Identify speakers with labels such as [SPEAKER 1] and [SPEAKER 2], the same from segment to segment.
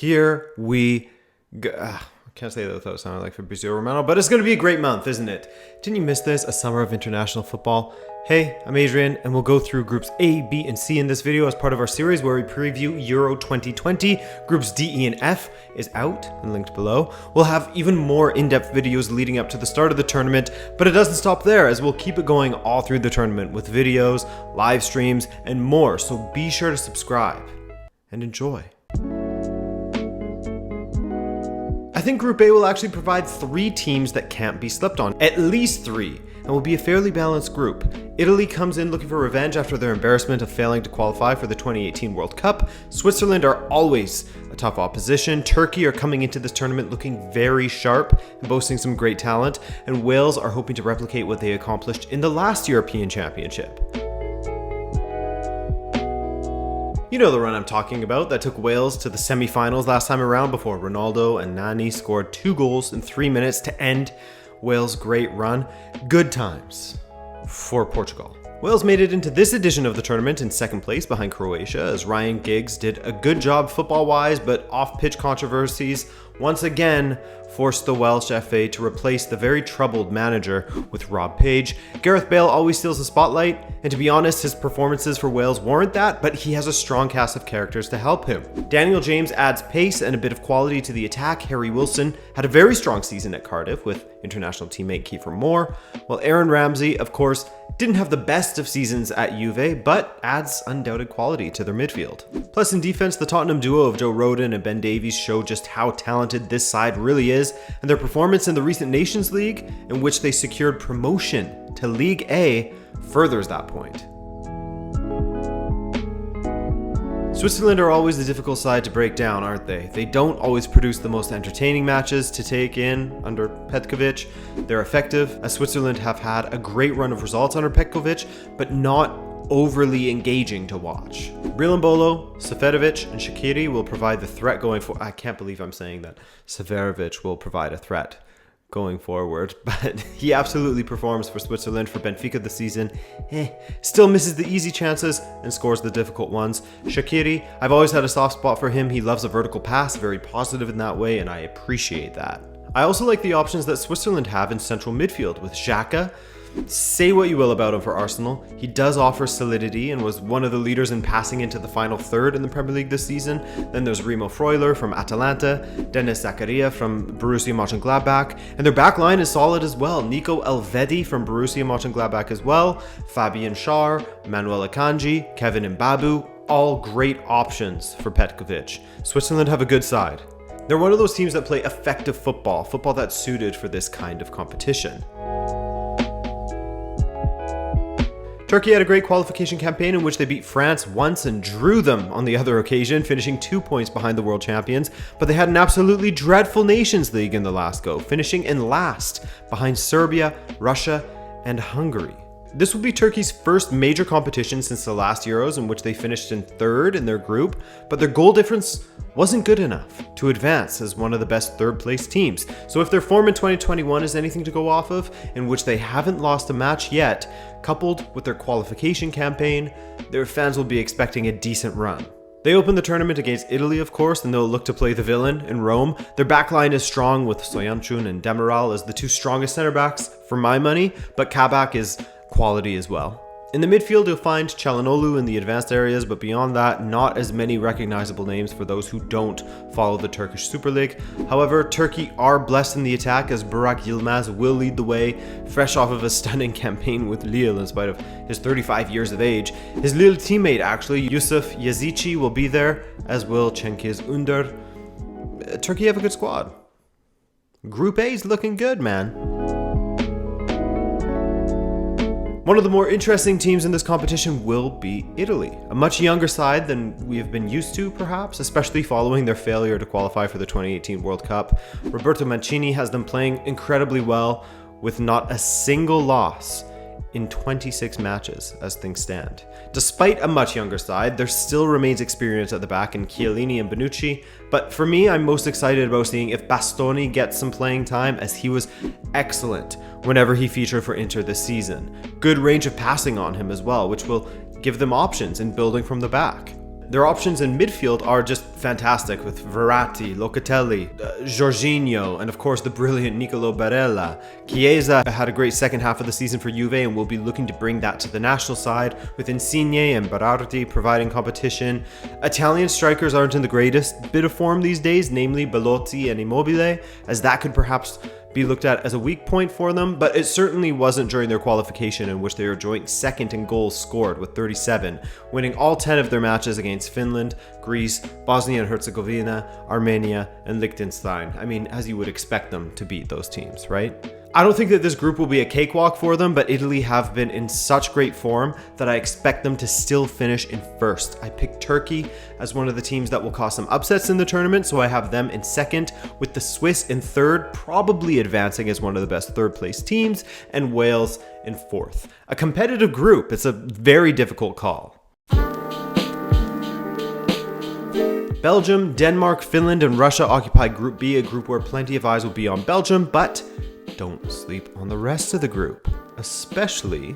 [SPEAKER 1] here we go. I can't say that without sounding like Fabrizio Romano, but it's going to be a great month, isn't it? Didn't you miss this? A summer of international football. Hey, I'm Adrian, and we'll go through groups A, B, and C in this video as part of our series where we preview Euro 2020. Groups D, E, and F is out and linked below. We'll have even more in-depth videos leading up to the start of the tournament, but it doesn't stop there as we'll keep it going all through the tournament with videos, live streams, and more. So be sure to subscribe and enjoy. I think Group A will actually provide 3 teams that can't be slept on, at least 3, and will be a fairly balanced group. Italy comes in looking for revenge after their embarrassment of failing to qualify for the 2018 World Cup. Switzerland are always a tough opposition. Turkey are coming into this tournament looking very sharp and boasting some great talent, and Wales are hoping to replicate what they accomplished in the last European Championship. You know the run I'm talking about that took Wales to the semi-finals last time around before Ronaldo and Nani scored 2 goals in 3 minutes to end Wales' great run. Good times for Portugal. Wales made it into this edition of the tournament in second place behind Croatia as Ryan Giggs did a good job football-wise, but off-pitch controversies once again forced the Welsh FA to replace the very troubled manager with Rob Page. Gareth Bale always steals the spotlight, and to be honest, his performances for Wales warrant that, but he has a strong cast of characters to help him. Daniel James adds pace and a bit of quality to the attack. Harry Wilson had a very strong season at Cardiff with international teammate Kiefer Moore, while Aaron Ramsey, of course, didn't have the best of seasons at Juve, but adds undoubted quality to their midfield. Plus in defense, the Tottenham duo of Joe Rodon and Ben Davies show just how talented this side really is, and their performance in the recent Nations League, in which they secured promotion to League A, furthers that point. Switzerland are always the difficult side to break down, aren't they? They don't always produce the most entertaining matches to take in under Petkovic. They're effective, as Switzerland have had a great run of results under Petkovic, but not overly engaging to watch. Brillambolo, Seferovic, and Shaqiri will provide the threat going forward. I can't believe I'm saying that. Seferovic will provide a threat going forward, but he absolutely performs for Switzerland. For Benfica this season, still misses the easy chances and scores the difficult ones. Shaqiri, I've always had a soft spot for him. He loves a vertical pass, very positive in that way, and I appreciate that. I also like the options that Switzerland have in central midfield with Xhaka. Say what you will about him for Arsenal, he does offer solidity and was one of the leaders in passing into the final third in the Premier League this season. Then there's Remo Freuler from Atalanta, Dennis Zakaria from Borussia Mönchengladbach, and their back line is solid as well. Nico Elvedi from Borussia Mönchengladbach as well, Fabian Schär, Manuel Akanji, Kevin Mbabu, all great options for Petkovic. Switzerland have a good side. They're one of those teams that play effective football that's suited for this kind of competition. Turkey had a great qualification campaign in which they beat France once and drew them on the other occasion, finishing 2 points behind the world champions, but they had an absolutely dreadful Nations League in the last go, finishing in last behind Serbia, Russia, and Hungary. This will be Turkey's first major competition since the last Euros, in which they finished in third in their group, but their goal difference wasn't good enough to advance as one of the best third-place teams. So if their form in 2021 is anything to go off of, in which they haven't lost a match yet, coupled with their qualification campaign, their fans will be expecting a decent run. They open the tournament against Italy, of course, and they'll look to play the villain in Rome. Their backline is strong with Soyuncu and Demiral as the 2 strongest center backs for my money, but Kabak is quality as well. In the midfield, you'll find Çalhanoğlu in the advanced areas, but beyond that, not as many recognizable names for those who don't follow the Turkish Super League. However, Turkey are blessed in the attack as Burak Yilmaz will lead the way, fresh off of a stunning campaign with Lille in spite of his 35 years of age. His Lille teammate, actually, Yusuf Yazici, will be there, as will Cengiz Ünder. Turkey have a good squad. Group A's looking good, man. One of the more interesting teams in this competition will be Italy, a much younger side than we have been used to perhaps, especially following their failure to qualify for the 2018 World Cup. Roberto Mancini has them playing incredibly well with not a single loss in 26 matches as things stand. Despite a much younger side, there still remains experience at the back in Chiellini and Bonucci, but for me, I'm most excited about seeing if Bastoni gets some playing time, as he was excellent whenever he featured for Inter this season. Good range of passing on him as well, which will give them options in building from the back. Their options in midfield are just fantastic with Verratti, Locatelli, Jorginho, and of course the brilliant Nicolo Barella. Chiesa had a great second half of the season for Juve and will be looking to bring that to the national side, with Insigne and Berardi providing competition. Italian strikers aren't in the greatest bit of form these days, namely Belotti and Immobile, as that could perhaps be looked at as a weak point for them, but it certainly wasn't during their qualification, in which they were joint second in goals scored with 37, winning all 10 of their matches against Finland, Greece, Bosnia and Herzegovina, Armenia, and Liechtenstein. I mean, as you would expect them to beat those teams, right? I don't think that this group will be a cakewalk for them, but Italy have been in such great form that I expect them to still finish in first. I picked Turkey as one of the teams that will cause some upsets in the tournament, so I have them in second, with the Swiss in third, probably advancing as one of the best third place teams, and Wales in fourth. A competitive group, it's a very difficult call. Belgium, Denmark, Finland, and Russia occupy Group B, a group where plenty of eyes will be on Belgium, but don't sleep on the rest of the group, especially,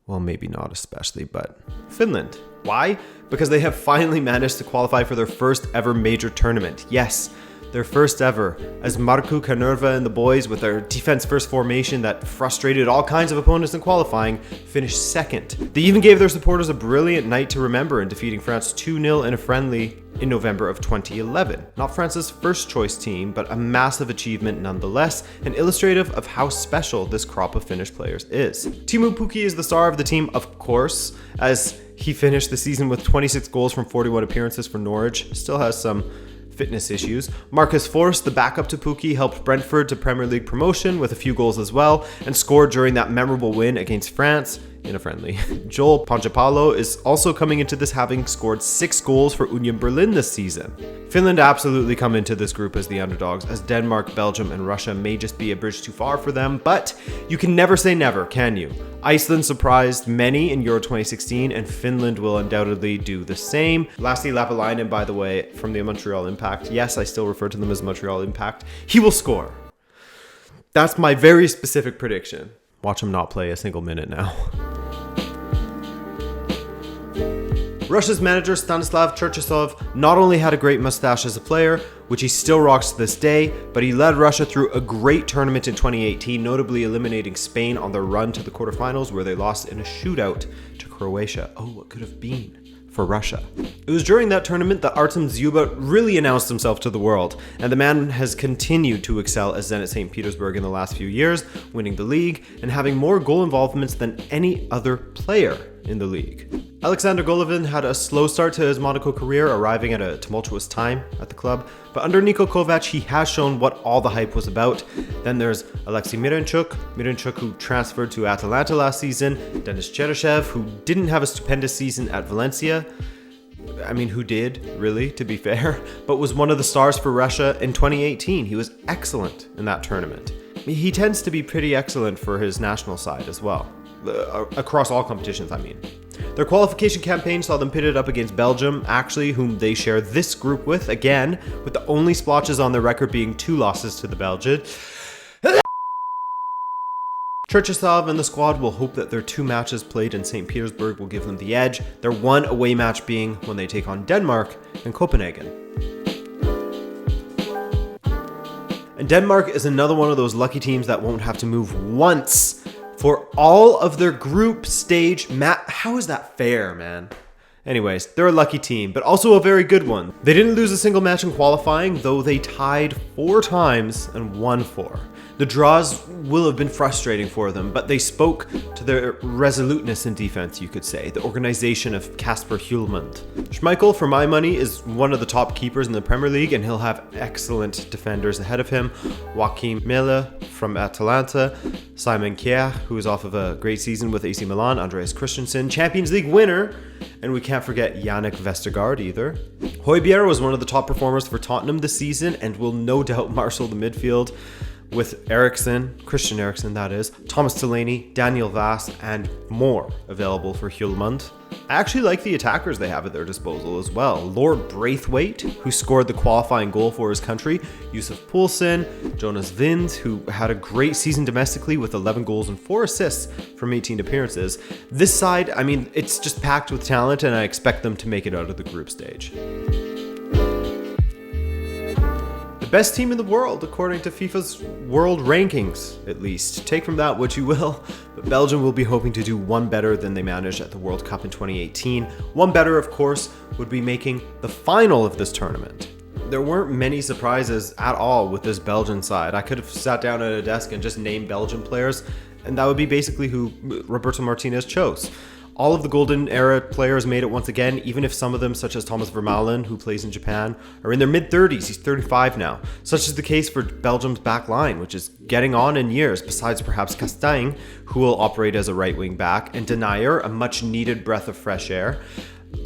[SPEAKER 1] well, maybe not especially, but Finland. Why? Because they have finally managed to qualify for their first ever major tournament. Yes, their first ever, as Markku Kanerva and the boys, with their defense first formation that frustrated all kinds of opponents in qualifying, finished second. They even gave their supporters a brilliant night to remember in defeating France 2-0 in a friendly in November of 2011. Not France's first choice team, but a massive achievement nonetheless, and illustrative of how special this crop of Finnish players is. Teemu Pukki is the star of the team, of course, as he finished the season with 26 goals from 41 appearances for Norwich. Still has some fitness issues. Marcus Forss, the backup to Pukki, helped Brentford to Premier League promotion with a few goals as well, and scored during that memorable win against France in a friendly. Joel Ponchapalo is also coming into this having scored 6 goals for Union Berlin this season. Finland absolutely come into this group as the underdogs, as Denmark, Belgium, and Russia may just be a bridge too far for them, but you can never say never, can you? Iceland surprised many in Euro 2016, and Finland will undoubtedly do the same. Lassi Lapalainen, by the way, from the Montreal Impact. Yes, I still refer to them as Montreal Impact. He will score. That's my very specific prediction. Watch him not play a single minute now. Russia's manager Stanislav Cherchesov not only had a great mustache as a player, which he still rocks to this day, but he led Russia through a great tournament in 2018, notably eliminating Spain on their run to the quarterfinals, where they lost in a shootout to Croatia. Oh, what could have been for Russia. It was during that tournament that Artem Dzyuba really announced himself to the world, and the man has continued to excel at Zenit St. Petersburg in the last few years, winning the league and having more goal involvements than any other player in the league. Alexander Golovin had a slow start to his Monaco career, arriving at a tumultuous time at the club, but under Niko Kovac he has shown what all the hype was about. Then there's Alexei Miranchuk who transferred to Atalanta last season, Denis Cheryshev, who didn't have a stupendous season at Valencia. I mean, who did, really, to be fair, but was one of the stars for Russia in 2018. He was excellent in that tournament. He tends to be pretty excellent for his national side as well. Across all competitions, I mean. Their qualification campaign saw them pitted up against Belgium, actually, whom they share this group with, again, with the only splotches on their record being 2 losses to the Belgians. Cherchesov and the squad will hope that their 2 matches played in St. Petersburg will give them the edge, their 1 away match being when they take on Denmark in Copenhagen. And Denmark is another one of those lucky teams that won't have to move once for all of their group stage How is that fair, man? Anyways, they're a lucky team, but also a very good one. They didn't lose a single match in qualifying, though they tied 4 times and won 4. The draws will have been frustrating for them, but they spoke to their resoluteness in defense, you could say, the organization of Kasper Hjulmand. Schmeichel, for my money, is one of the top keepers in the Premier League, and he'll have excellent defenders ahead of him. Joachim Mele from Atalanta, Simon Kjær, who is off of a great season with AC Milan, Andreas Christensen, Champions League winner, and we can't forget Yannick Vestergaard either. Højbjerg was one of the top performers for Tottenham this season and will no doubt marshal the midfield with Eriksen, Christian Eriksen that is, Thomas Delaney, Daniel Vass, and more available for Hjulmand. I actually like the attackers they have at their disposal as well. Lord Braithwaite, who scored the qualifying goal for his country, Yusuf Poulsen, Jonas Vind, who had a great season domestically with 11 goals and 4 assists from 18 appearances. This side, I mean, it's just packed with talent, and I expect them to make it out of the group stage. The best team in the world, according to FIFA's world rankings, at least. Take from that what you will, but Belgium will be hoping to do one better than they managed at the World Cup in 2018. One better, of course, would be making the final of this tournament. There weren't many surprises at all with this Belgian side. I could have sat down at a desk and just named Belgian players, and that would be basically who Roberto Martinez chose. All of the golden era players made it once again, even if some of them, such as Thomas Vermaelen, who plays in Japan, are in their mid-30s. He's 35 now. Such is the case for Belgium's back line, which is getting on in years, besides perhaps Castaing, who will operate as a right-wing back, and Denayer, a much-needed breath of fresh air.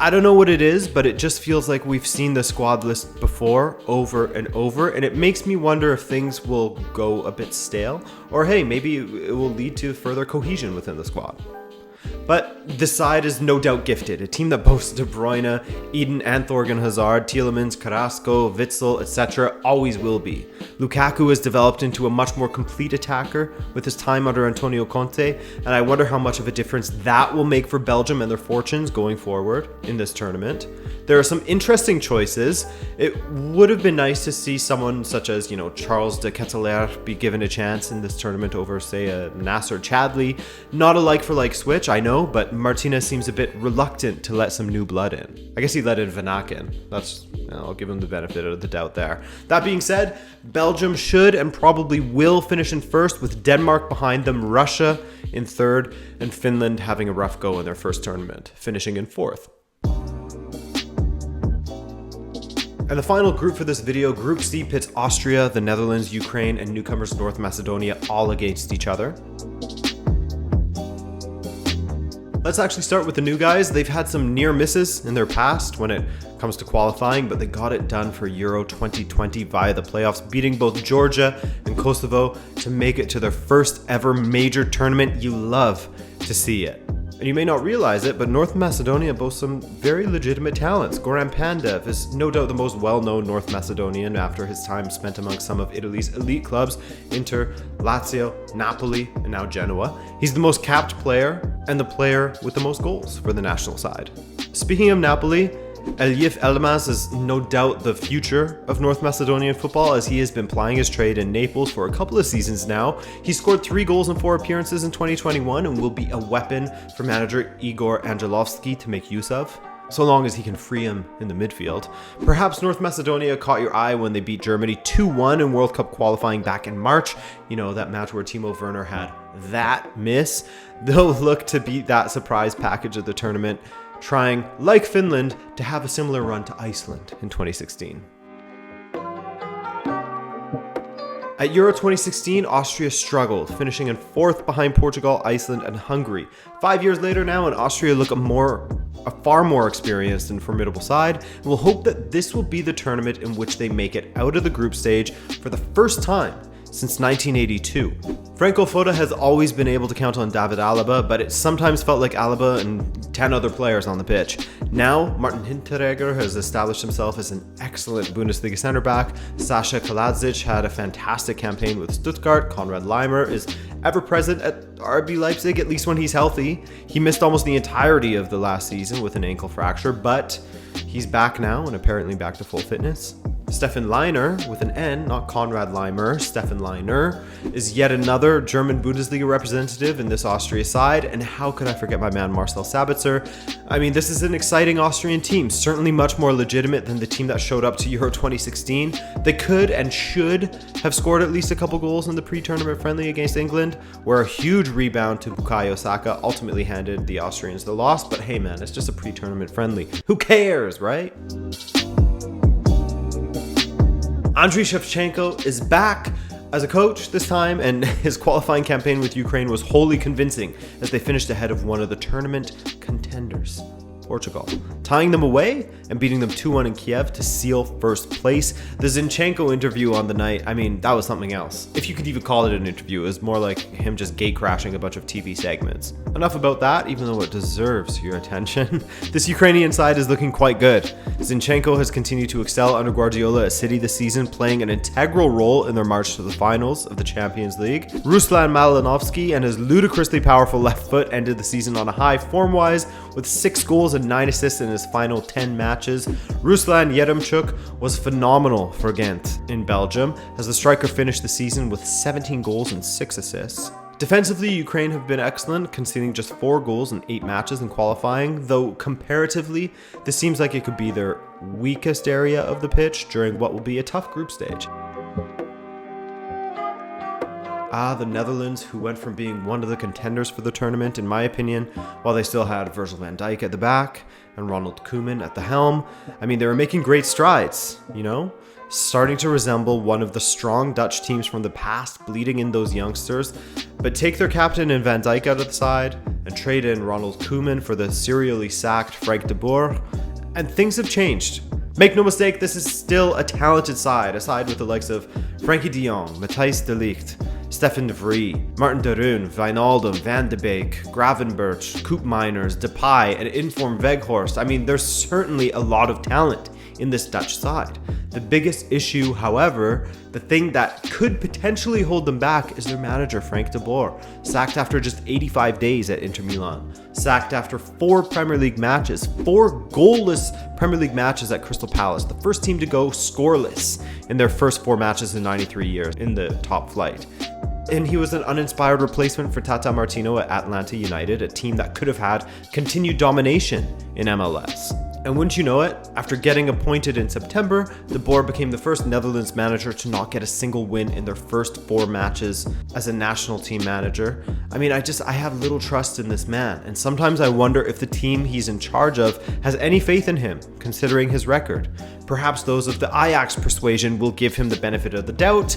[SPEAKER 1] I don't know what it is, but it just feels like we've seen the squad list before, over and over, and it makes me wonder if things will go a bit stale, or hey, maybe it will lead to further cohesion within the squad. But the side is no doubt gifted, a team that boasts De Bruyne, Eden and Thorgan Hazard, Tielemans, Carrasco, Witsel, etc. always will be. Lukaku has developed into a much more complete attacker with his time under Antonio Conte, and I wonder how much of a difference that will make for Belgium and their fortunes going forward in this tournament. There are some interesting choices. It would have been nice to see someone such as, Charles de Ketelaere be given a chance in this tournament over, say, a Nasser Chadli. Not a like-for-like switch, I know, but Martinez seems a bit reluctant to let some new blood in. I guess he let in Vanak in. I'll give him the benefit of the doubt there. That being said, Belgium should and probably will finish in first, with Denmark behind them, Russia in third, and Finland having a rough go in their first tournament, finishing in fourth. And the final group for this video, Group C, pits Austria, the Netherlands, Ukraine, and newcomers North Macedonia all against each other. Let's actually start with the new guys. They've had some near misses in their past when it comes to qualifying, but they got it done for Euro 2020 via the playoffs, beating both Georgia and Kosovo to make it to their first ever major tournament. You love to see it. And you may not realize it, but North Macedonia boasts some very legitimate talents. Goran Pandev is no doubt the most well-known North Macedonian after his time spent among some of Italy's elite clubs, Inter, Lazio, Napoli, and now Genoa. He's the most capped player and the player with the most goals for the national side. Speaking of Napoli, Elif Elmas is no doubt the future of North Macedonian football, as he has been plying his trade in Naples for a couple of seasons now. He scored 3 goals and 4 appearances in 2021 and will be a weapon for manager Igor Angelovski to make use of, so long as he can free him in the midfield. Perhaps North Macedonia caught your eye when they beat Germany 2-1 in World Cup qualifying back in March. That match where Timo Werner had that miss. They'll look to beat that surprise package of the tournament, trying, like Finland, to have a similar run to Iceland in 2016. At Euro 2016, Austria struggled, finishing in 4th behind Portugal, Iceland, and Hungary. 5 years later now, and Austria look a far more experienced and formidable side, and we'll hope that this will be the tournament in which they make it out of the group stage for the first time since 1982. Franco Foda has always been able to count on David Alaba, but it sometimes felt like Alaba and 10 other players on the pitch. Now, Martin Hinteregger has established himself as an excellent Bundesliga center back. Sasha Kaladzic had a fantastic campaign with Stuttgart. Konrad Laimer is ever present at RB Leipzig, at least when he's healthy. He missed almost the entirety of the last season with an ankle fracture, but he's back now and apparently back to full fitness. Stefan Leiner, with an N, not Konrad Laimer, Stefan Leiner, is yet another German Bundesliga representative in this Austria side, and how could I forget my man Marcel Sabitzer? I mean, this is an exciting Austrian team, certainly much more legitimate than the team that showed up to Euro 2016. They could and should have scored at least a couple goals in the pre-tournament friendly against England, where a huge rebound to Bukayo Saka ultimately handed the Austrians the loss, but hey man, it's just a pre-tournament friendly. Who cares, right? Andriy Shevchenko is back as a coach this time, and his qualifying campaign with Ukraine was wholly convincing as they finished ahead of one of the tournament contenders, Portugal, tying them away and beating them 2-1 in Kiev to seal first place. The Zinchenko interview on the night, I mean, that was something else. If you could even call it an interview, it was more like him just gate crashing a bunch of TV segments. Enough about that, even though it deserves your attention. This Ukrainian side is looking quite good. Zinchenko has continued to excel under Guardiola at City this season, playing an integral role in their march to the finals of the Champions League. Ruslan Malinovsky and his ludicrously powerful left foot ended the season on a high form-wise, with 6 goals and 9 assists in his final 10 matches. Ruslan Yeremchuk was phenomenal for Ghent in Belgium, as the striker finished the season with 17 goals and 6 assists. Defensively, Ukraine have been excellent, conceding just 4 goals in 8 matches in qualifying, though comparatively, this seems like it could be their weakest area of the pitch during what will be a tough group stage. The Netherlands, who went from being one of the contenders for the tournament, in my opinion, while they still had Virgil van Dijk at the back and Ronald Koeman at the helm. I mean, they were making great strides, you know? Starting to resemble one of the strong Dutch teams from the past, bleeding in those youngsters. But take their captain and Van Dijk out of the side and trade in Ronald Koeman for the serially sacked Frank de Boer, and things have changed. Make no mistake, this is still a talented side, a side with the likes of Frankie de Jong, Matthijs de Ligt, Stefan de Vrij, Martin de Roon, Wijnaldum, Van de Beek, Gravenberch, Koopmeiners, Depay, and informed Weghorst. I mean, there's certainly a lot of talent in this Dutch side. The biggest issue, however, the thing that could potentially hold them back, is their manager, Frank de Boer, sacked after just 85 days at Inter Milan, sacked after 4 Premier League matches, 4 goalless Premier League matches at Crystal Palace, the first team to go scoreless in their first 4 matches in 93 years in the top flight. And he was an uninspired replacement for Tata Martino at Atlanta United, a team that could have had continued domination in MLS. And wouldn't you know it, after getting appointed in September, De Boer became the first Netherlands manager to not get a single win in their first 4 matches as a national team manager. I mean, I have little trust in this man, and sometimes I wonder if the team he's in charge of has any faith in him, considering his record. Perhaps those of the Ajax persuasion will give him the benefit of the doubt,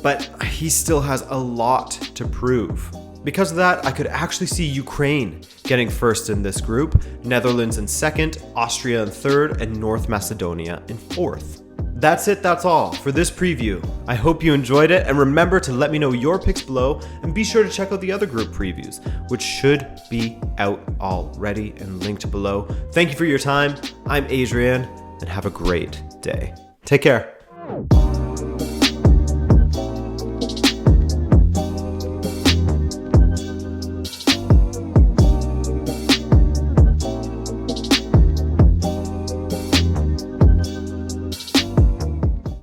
[SPEAKER 1] but he still has a lot to prove. Because of that, I could actually see Ukraine getting first in this group, Netherlands in second, Austria in third, and North Macedonia in fourth. That's it, that's all for this preview. I hope you enjoyed it, and remember to let me know your picks below, and be sure to check out the other group previews, which should be out already and linked below. Thank you for your time. I'm Adrian, and have a great day. Take care.